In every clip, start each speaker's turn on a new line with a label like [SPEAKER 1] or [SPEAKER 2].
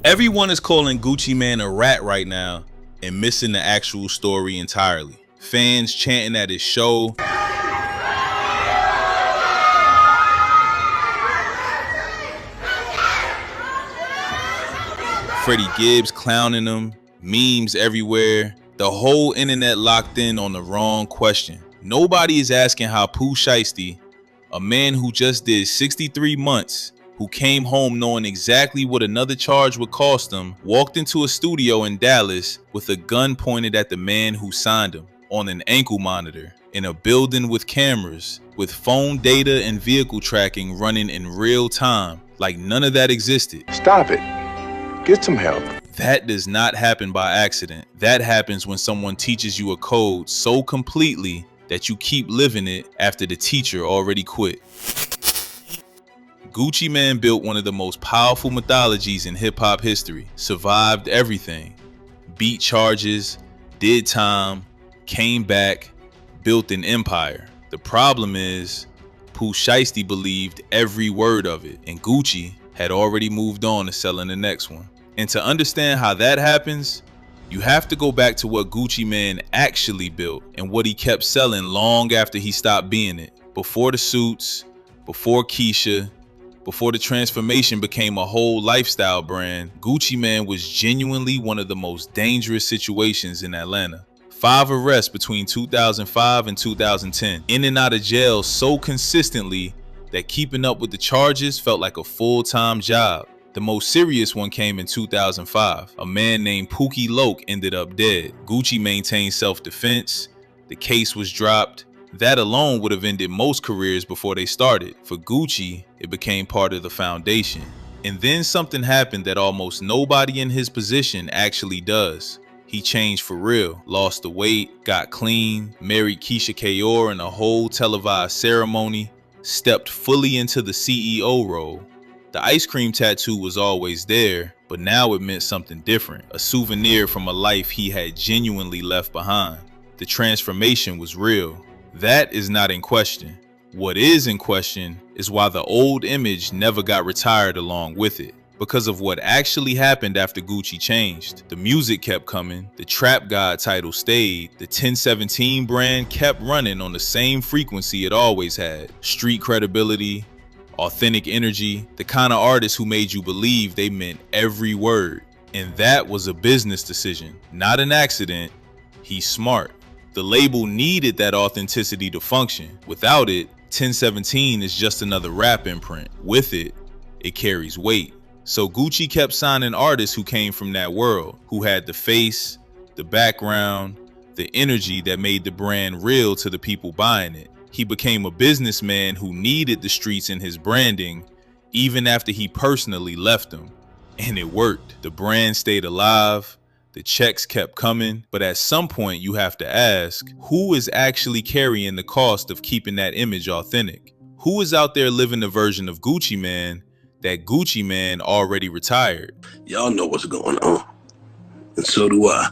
[SPEAKER 1] Everyone is calling Gucci Mane a rat right now and missing the actual story entirely. Fans chanting at his show, Freddie Gibbs clowning him, memes everywhere, the whole internet locked in on the wrong question. Nobody is asking how Pooh Shiesty, a man who just did 63 months, who came home knowing exactly what another charge would cost him, walked into a studio in Dallas with a gun pointed at the man who signed him, on an ankle monitor, in a building with cameras, with phone data and vehicle tracking running in real time, like none of that existed.
[SPEAKER 2] Stop it. Get some help.
[SPEAKER 1] That does not happen by accident. That happens when someone teaches you a code so completely that you keep living it after the teacher already quit. Gucci Mane built one of the most powerful mythologies in hip-hop history, survived everything, beat charges, did time, came back, built an empire. The problem is, Pooh Shiesty believed every word of it, and Gucci had already moved on to selling the next one. And to understand how that happens, you have to go back to what Gucci Mane actually built and what he kept selling long after he stopped being it. Before the suits, before Keisha, before the transformation became a whole lifestyle brand, Gucci Mane was genuinely one of the most dangerous situations in Atlanta. 5 arrests between 2005 and 2010, in and out of jail so consistently that keeping up with the charges felt like a full-time job. The most serious one came in 2005. A man named Pookie Loke ended up dead. Gucci maintained self-defense. The case was dropped. That alone would have ended most careers before they started. For Gucci, it became part of the foundation. And then something happened that almost nobody in his position actually does. He changed for real, lost the weight, got clean, married Keisha Kayor in a whole televised ceremony, stepped fully into the CEO role. The ice cream tattoo was always there, but now it meant something different, a souvenir from a life he had genuinely left behind. The transformation was real. That is not in question. What is in question is why the old image never got retired along with it. Because of what actually happened after Gucci changed. The music kept coming, the Trap God title stayed, the 1017 brand kept running on the same frequency it always had. Street credibility, authentic energy, the kind of artists who made you believe they meant every word. And that was a business decision, not an accident. He's smart. The label needed that authenticity to function. Without it, 1017 is just another rap imprint. With it, it carries weight. So Gucci kept signing artists who came from that world, who had the face, the background, the energy that made the brand real to the people buying it. He became a businessman who needed the streets in his branding, even after he personally left them. And it worked. The brand stayed alive, the checks kept coming, but at some point you have to ask, who is actually carrying the cost of keeping that image authentic? Who is out there living the version of Gucci Mane that Gucci Mane already retired?
[SPEAKER 3] Y'all know what's going on, and so do I.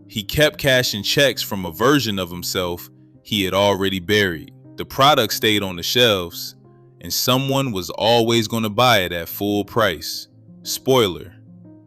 [SPEAKER 1] He kept cashing checks from a version of himself he had already buried. The product stayed on the shelves, and someone was always going to buy it at full price. Spoiler,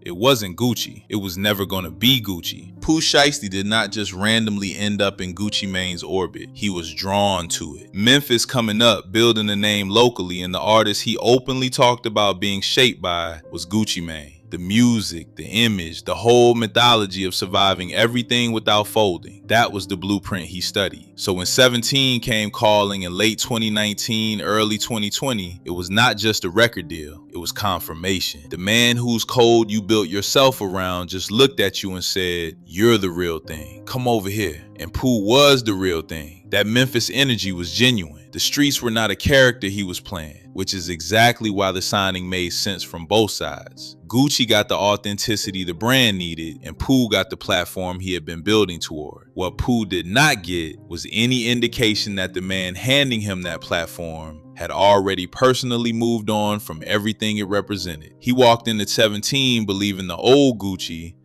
[SPEAKER 1] it wasn't Gucci. It was never going to be Gucci. Pooh Shiesty did not just randomly end up in Gucci Mane's orbit. He was drawn to it. Memphis coming up, building a name locally, and the artist he openly talked about being shaped by was Gucci Mane. The music, the image, the whole mythology of surviving everything without folding. That was the blueprint he studied. So when 17 came calling in late 2019, early 2020, it was not just a record deal, it was confirmation. The man whose code you built yourself around just looked at you and said, "You're the real thing. Come over here." And Pooh was the real thing. That Memphis energy was genuine. The streets were not a character he was playing, which is exactly why the signing made sense from both sides. Gucci got the authenticity the brand needed, and Pooh got the platform he had been building toward. What Pooh did not get was any indication that the man handing him that platform had already personally moved on from everything it represented. He walked into 17 believing the old Gucci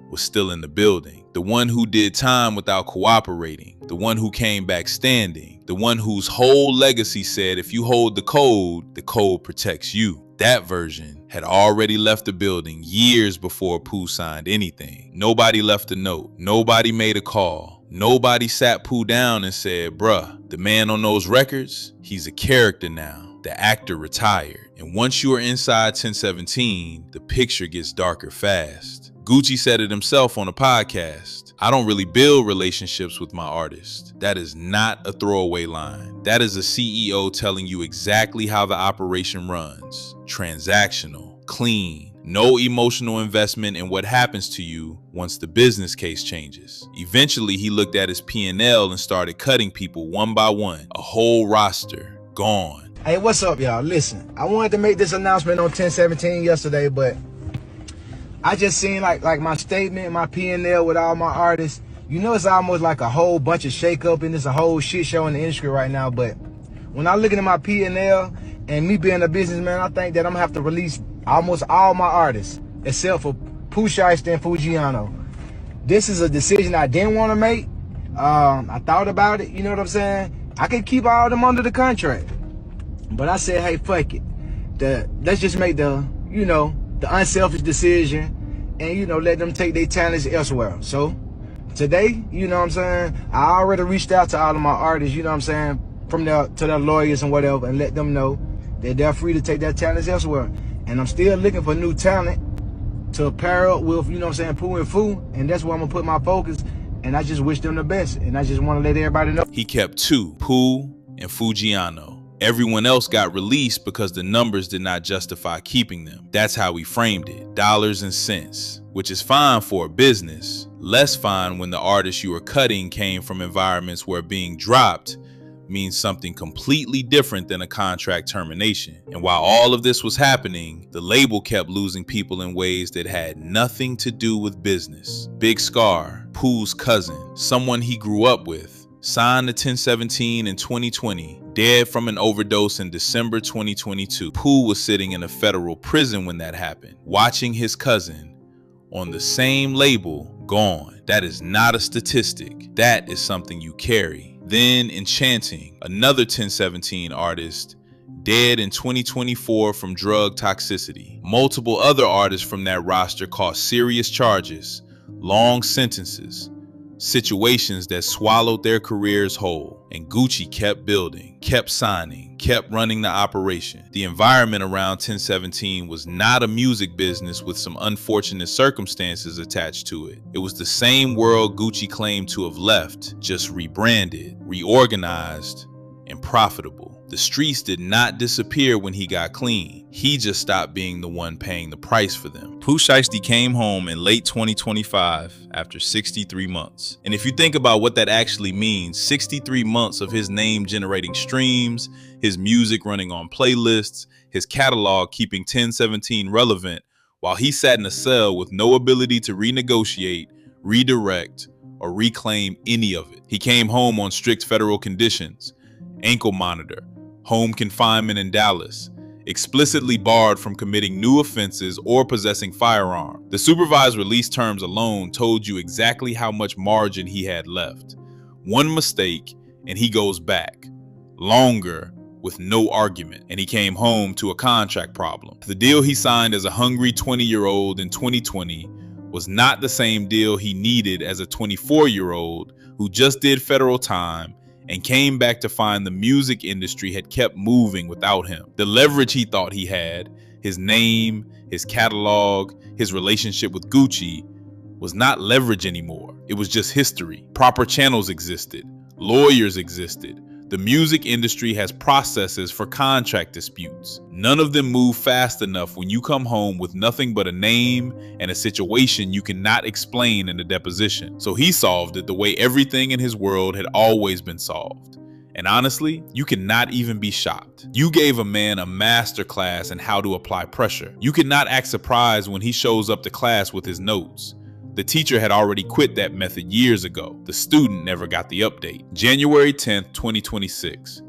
[SPEAKER 1] was still in the building. The one who did time without cooperating. The one who came back standing. The one whose whole legacy said if you hold the code protects you. That version had already left the building years before Pooh signed anything. Nobody left a note. Nobody made a call. Nobody sat Pooh down and said, bruh, the man on those records, he's a character now. The actor retired. And once you are inside 1017, the picture gets darker fast. Gucci said it himself on a podcast. I don't really build relationships with my artists. That is not a throwaway line. That is a CEO telling you exactly how the operation runs. Transactional, clean, no emotional investment in what happens to you once the business case changes. Eventually, he looked at his P&L and started cutting people one by one. A whole roster, gone.
[SPEAKER 4] Hey, what's up, y'all? Listen, I wanted to make this announcement on 1017 yesterday, but I just seen like my statement, my P&L with all my artists. You know, it's almost like a whole bunch of shakeup and it's a whole shit show in the industry right now. But when I'm looking at my P&L and me being a businessman, I think that I'm gonna have to release almost all my artists except for Pooh Shiesty and Fujiano. This is a decision I didn't want to make. I thought about it, you know what I'm saying? I could keep all of them under the contract. But I said, hey, fuck it. Let's just make the unselfish decision and, let them take their talents elsewhere. So today, you know what I'm saying, I already reached out to all of my artists, you know what I'm saying, to their lawyers and whatever, and let them know that they're free to take their talents elsewhere. And I'm still looking for new talent to pair up with, you know what I'm saying, Pooh and Fu, and that's where I'm gonna put my focus. And I just wish them the best, and I just want to let everybody know.
[SPEAKER 1] He kept two, Pooh and Fujiano. Everyone else got released because the numbers did not justify keeping them. That's how we framed it, dollars and cents, which is fine for a business, less fine when the artists you were cutting came from environments where being dropped means something completely different than a contract termination. And while all of this was happening, the label kept losing people in ways that had nothing to do with business. Big Scarr, Pooh's cousin, someone he grew up with, signed to 1017 in 2020, dead from an overdose in December 2022. Pooh was sitting in a federal prison when that happened, watching his cousin on the same label gone. That is not a statistic. That is something you carry. Then Enchanting, another 1017 artist, dead in 2024 from drug toxicity. Multiple other artists from that roster caught serious charges, long sentences, situations that swallowed their careers whole. And Gucci kept building, kept signing, kept running the operation. The environment around 1017 was not a music business with some unfortunate circumstances attached to it. It was the same world Gucci claimed to have left, just rebranded, reorganized, and profitable. The streets did not disappear when he got clean. He just stopped being the one paying the price for them. Pooh Shiesty came home in late 2025 after 63 months. And if you think about what that actually means, 63 months of his name generating streams, his music running on playlists, his catalog keeping 1017 relevant, while he sat in a cell with no ability to renegotiate, redirect, or reclaim any of it. He came home on strict federal conditions, ankle monitor, home confinement in Dallas, explicitly barred from committing new offenses or possessing firearm. The supervised release terms alone told you exactly how much margin he had left. One mistake and he goes back, longer, with no argument, and he came home to a contract problem. The deal he signed as a hungry 20-year-old in 2020 was not the same deal he needed as a 24-year-old who just did federal time and came back to find the music industry had kept moving without him. The leverage he thought he had, his name, his catalog, his relationship with Gucci, was not leverage anymore. It was just history. Proper channels existed. Lawyers existed. The music industry has processes for contract disputes. None of them move fast enough when you come home with nothing but a name and a situation you cannot explain in a deposition. So he solved it the way everything in his world had always been solved. And honestly, you cannot even be shocked. You gave a man a master class in how to apply pressure. You cannot act surprised when he shows up to class with his notes. The teacher had already quit that method years ago. The student never got the update. January 10th, 2026.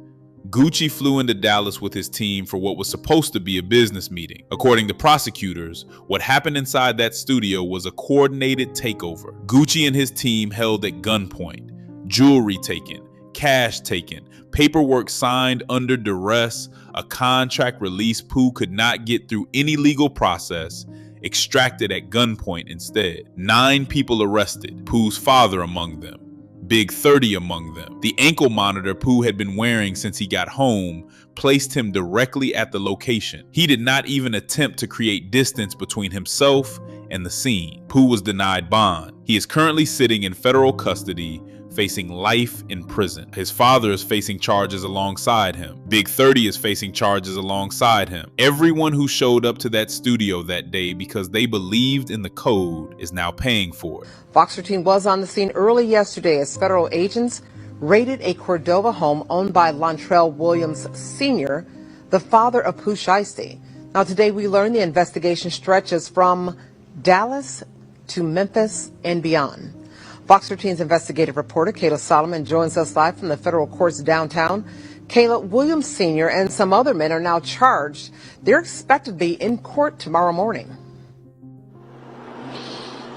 [SPEAKER 1] Gucci flew into Dallas with his team for what was supposed to be a business meeting. According to prosecutors, what happened inside that studio was a coordinated takeover. Gucci and his team held at gunpoint, jewelry taken, cash taken, paperwork signed under duress, a contract release Pooh could not get through any legal process, extracted at gunpoint instead. 9 people arrested, Pooh's father among them, Big 30 among them. The ankle monitor Pooh had been wearing since he got home placed him directly at the location. He did not even attempt to create distance between himself and the scene. Pooh was denied bond. He is currently sitting in federal custody, facing life in prison. His father is facing charges alongside him. Big 30 is facing charges alongside him. Everyone who showed up to that studio that day because they believed in the code is now paying for it.
[SPEAKER 5] Fox 13 was on the scene early yesterday as federal agents raided a Cordova home owned by Lontrell Williams Sr., the father of Pooh Shiesty. Now today we learned the investigation stretches from Dallas to Memphis and beyond. Fox 13's investigative reporter Kayla Solomon joins us live from the federal courts downtown. Kayla, Williams Sr. and some other men are now charged. They're expected to be in court tomorrow morning.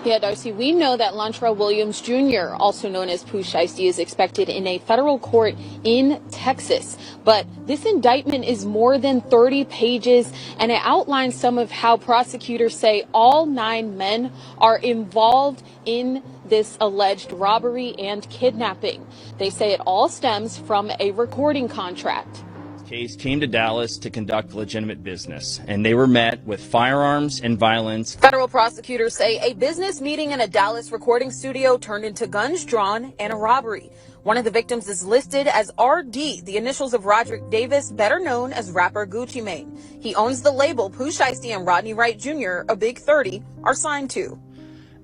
[SPEAKER 6] Yeah, Darcy, we know that Lontrell Williams Jr., also known as Pooh Shiesty, is expected in a federal court in Texas. But this indictment is more than 30 pages, and it outlines some of how prosecutors say all 9 men are involved in this alleged robbery and kidnapping. They say it all stems from a recording contract.
[SPEAKER 7] Case came to Dallas to conduct legitimate business, and they were met with firearms and violence.
[SPEAKER 6] Federal prosecutors say a business meeting in a Dallas recording studio turned into guns drawn and a robbery. One of the victims is listed as RD, the initials of Roderick Davis, better known as rapper Gucci Mane. He owns the label Pooh Shiesty and Rodney Wright Jr., a Big 30, are signed to.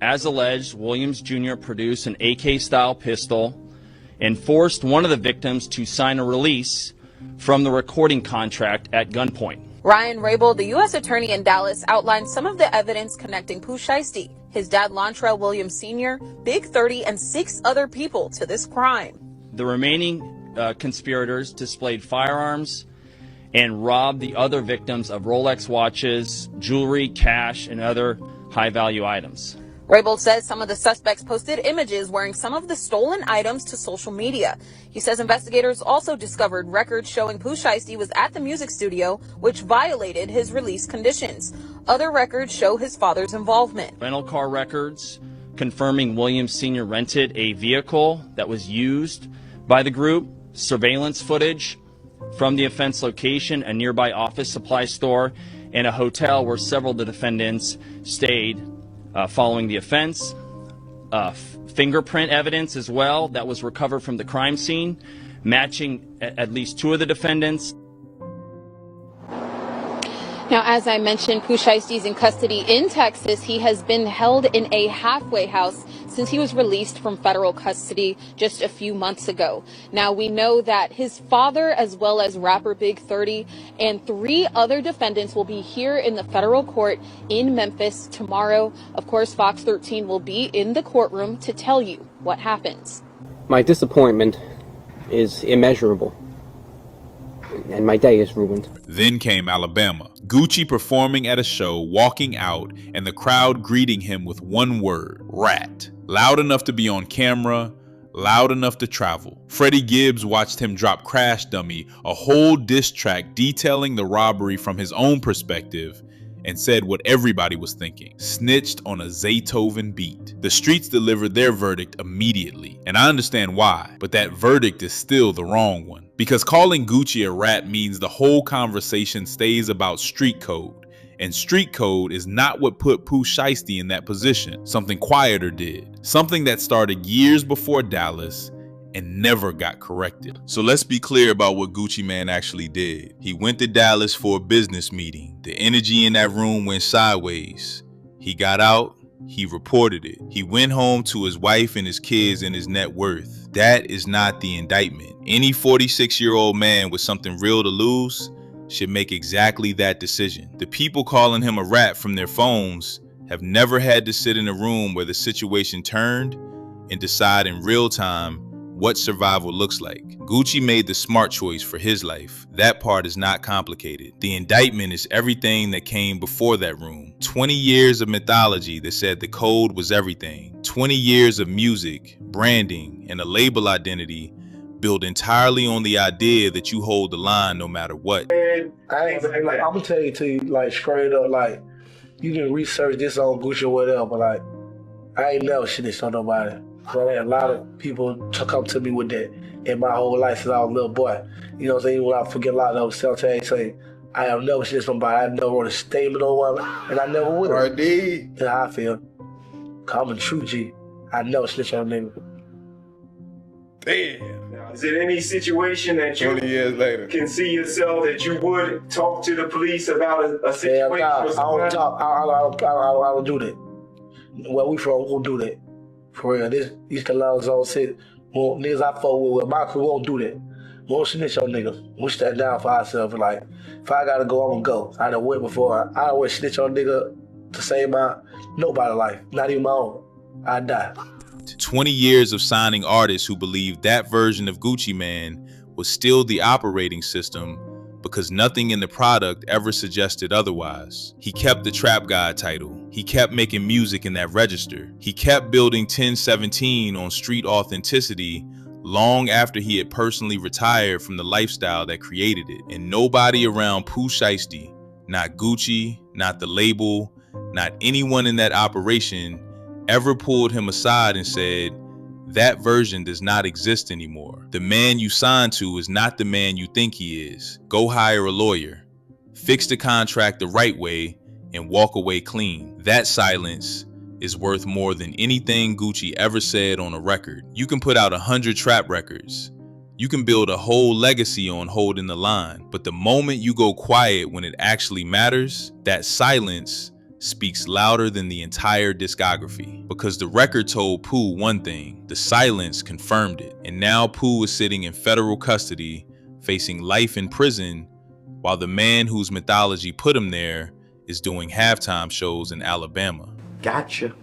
[SPEAKER 7] As alleged, Williams Jr. produced an AK-style pistol and forced one of the victims to sign a release from the recording contract at gunpoint.
[SPEAKER 6] Ryan Rabel, the U.S. attorney in Dallas, outlined some of the evidence connecting Pooh Shiesty, his dad Lontrell Williams Sr., Big 30, and 6 other people to this crime.
[SPEAKER 7] The remaining conspirators displayed firearms and robbed the other victims of Rolex watches, jewelry, cash, and other high-value items.
[SPEAKER 6] Rabel says some of the suspects posted images wearing some of the stolen items to social media. He says investigators also discovered records showing Pooh Shiesty was at the music studio, which violated his release conditions. Other records show his father's involvement.
[SPEAKER 7] Rental car records confirming Williams Sr. rented a vehicle that was used by the group, surveillance footage from the offense location, a nearby office supply store, and a hotel where several of the defendants stayed following the offense. Fingerprint evidence as well that was recovered from the crime scene, matching at least 2 of the defendants.
[SPEAKER 6] Now, as I mentioned, Pooh Shiesty is in custody in Texas. He has been held in a halfway house since he was released from federal custody just a few months ago. Now, we know that his father, as well as rapper Big 30, and 3 other defendants will be here in the federal court in Memphis tomorrow. Of course, Fox 13 will be in the courtroom to tell you what happens.
[SPEAKER 8] My disappointment is immeasurable, and my day is ruined.
[SPEAKER 1] Then came Alabama. Gucci performing at a show, walking out, and the crowd greeting him with one word: rat. Loud enough to be on camera, loud enough to travel. Freddie Gibbs watched him drop Crash Dummy, a whole diss track detailing the robbery from his own perspective, and said what everybody was thinking: snitched on a Zaytoven beat. The streets delivered their verdict immediately, and I understand why, but that verdict is still the wrong one. Because calling Gucci a rat means the whole conversation stays about street code, and street code is not what put Pooh Shiesty in that position. Something quieter did, something that started years before Dallas and never got corrected. So let's be clear about what Gucci Mane actually did. He went to Dallas for a business meeting. The energy in that room went sideways. He got out, he reported it. He went home to his wife and his kids and his net worth. That is not the indictment. Any 46-year-old man with something real to lose should make exactly that decision. The people calling him a rat from their phones have never had to sit in a room where the situation turned and decide in real time what survival looks like. Gucci made the smart choice for his life. That part is not complicated. The indictment is everything that came before that room. 20 years of mythology that said the code was everything. 20 years of music, branding, and a label identity built entirely on the idea that you hold the line no matter what.
[SPEAKER 9] I'm gonna tell you like straight up, like you can research this on Gucci or whatever, but like I ain't never snitched on nobody. So a lot of people come to me with that in my whole life since I was a little boy. You know what I'm saying? When I forget a lot of those say I have never snitched on nobody. I never wrote a statement on one, and I never would have. That's how I feel. I'm a true G. I never snitched on a nigga.
[SPEAKER 2] Damn.
[SPEAKER 10] Now, is there any situation that you
[SPEAKER 2] 20 years later
[SPEAKER 10] can see yourself that you would talk to the police about a situation?
[SPEAKER 9] I don't talk. I don't do that. Where we from, we won't do that. For real. This East Carolina zone said, well, niggas I fuck with my crew won't do that. We won't snitch on niggas. We stand down for ourselves. Like, if I gotta go, I'm gonna go. I done went before. I don't want to snitch on a nigga to save nobody's life. Not even my own. I die.
[SPEAKER 1] 20 years of signing artists who believed that version of Gucci Mane was still the operating system because nothing in the product ever suggested otherwise. He kept the Trap God title. He kept making music in that register. He kept building 1017 on street authenticity long after he had personally retired from the lifestyle that created it. And nobody around Pooh Shiesty, not Gucci, not the label, not anyone in that operation ever pulled him aside and said, that version does not exist anymore. The man you signed to is not the man you think he is. Go hire a lawyer, fix the contract the right way, and walk away clean. That silence is worth more than anything Gucci ever said on a record. You can put out 100 trap records. You can build a whole legacy on holding the line. But the moment you go quiet when it actually matters, that silence speaks louder than the entire discography. Because the record told Pooh one thing, the silence confirmed it. And now Pooh is sitting in federal custody, facing life in prison, while the man whose mythology put him there is doing halftime shows in Alabama.
[SPEAKER 3] Gotcha.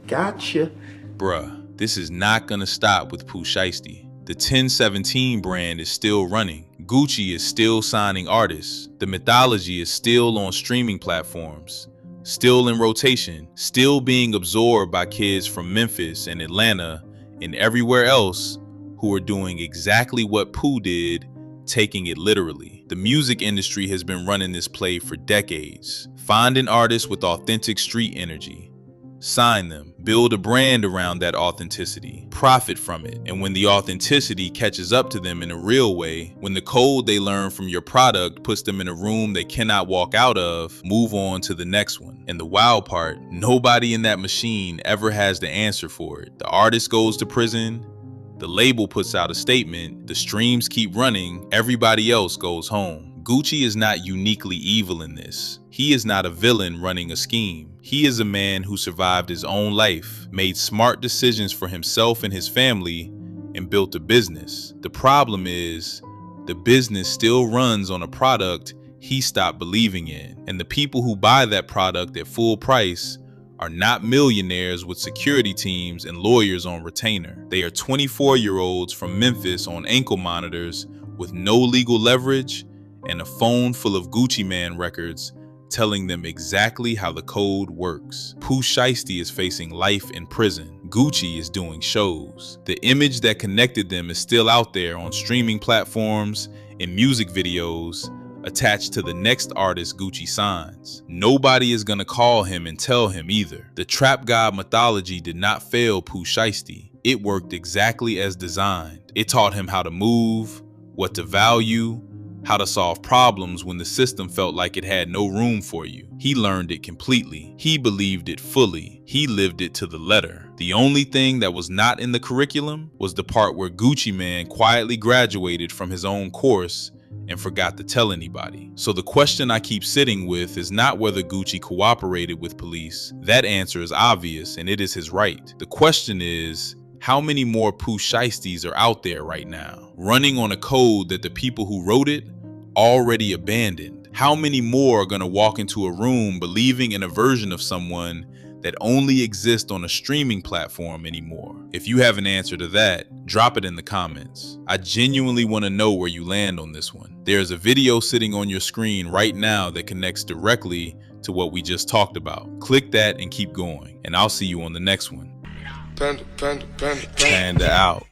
[SPEAKER 3] Gotcha.
[SPEAKER 1] Bruh, this is not gonna stop with Pooh Shiesty. The 1017 brand is still running. Gucci is still signing artists. The Mythology is still on streaming platforms, still in rotation, still being absorbed by kids from Memphis and Atlanta and everywhere else who are doing exactly what Pooh did, taking it literally. The music industry has been running this play for decades. Find an artist with authentic street energy, sign them, build a brand around that authenticity, profit from it. And when the authenticity catches up to them in a real way, when the code they learn from your product puts them in a room they cannot walk out of, move on to the next one. And the wild part, nobody in that machine ever has the answer for it. The artist goes to prison, the label puts out a statement, the streams keep running, everybody else goes home. Gucci is not uniquely evil in this. He is not a villain running a scheme. He is a man who survived his own life, made smart decisions for himself and his family, and built a business. The problem is, the business still runs on a product he stopped believing in. And the people who buy that product at full price are not millionaires with security teams and lawyers on retainer. They are 24-year-olds from Memphis on ankle monitors with no legal leverage and a phone full of Gucci Mane records telling them exactly how the code works. Pooh Shiesty is facing life in prison. Gucci is doing shows. The image that connected them is still out there on streaming platforms and music videos attached to the next artist Gucci signs. Nobody is gonna call him and tell him either. The Trap God mythology did not fail Pooh Shiesty. It worked exactly as designed. It taught him how to move, what to value, how to solve problems when the system felt like it had no room for you. He learned it completely. He believed it fully. He lived it to the letter. The only thing that was not in the curriculum was the part where Gucci Mane quietly graduated from his own course and forgot to tell anybody. So the question I keep sitting with is not whether Gucci cooperated with police. That answer is obvious and it is his right. The question is, how many more Pooh Shiesties are out there right now, running on a code that the people who wrote it already abandoned? How many more are gonna walk into a room believing in a version of someone that only exists on a streaming platform anymore? If you have an answer to that, drop it in the comments. I genuinely wanna know where you land on this one. There's a video sitting on your screen right now that connects directly to what we just talked about. Click that and keep going, and I'll see you on the next one.
[SPEAKER 2] Panda, panda, panda, panda.
[SPEAKER 1] Panda out.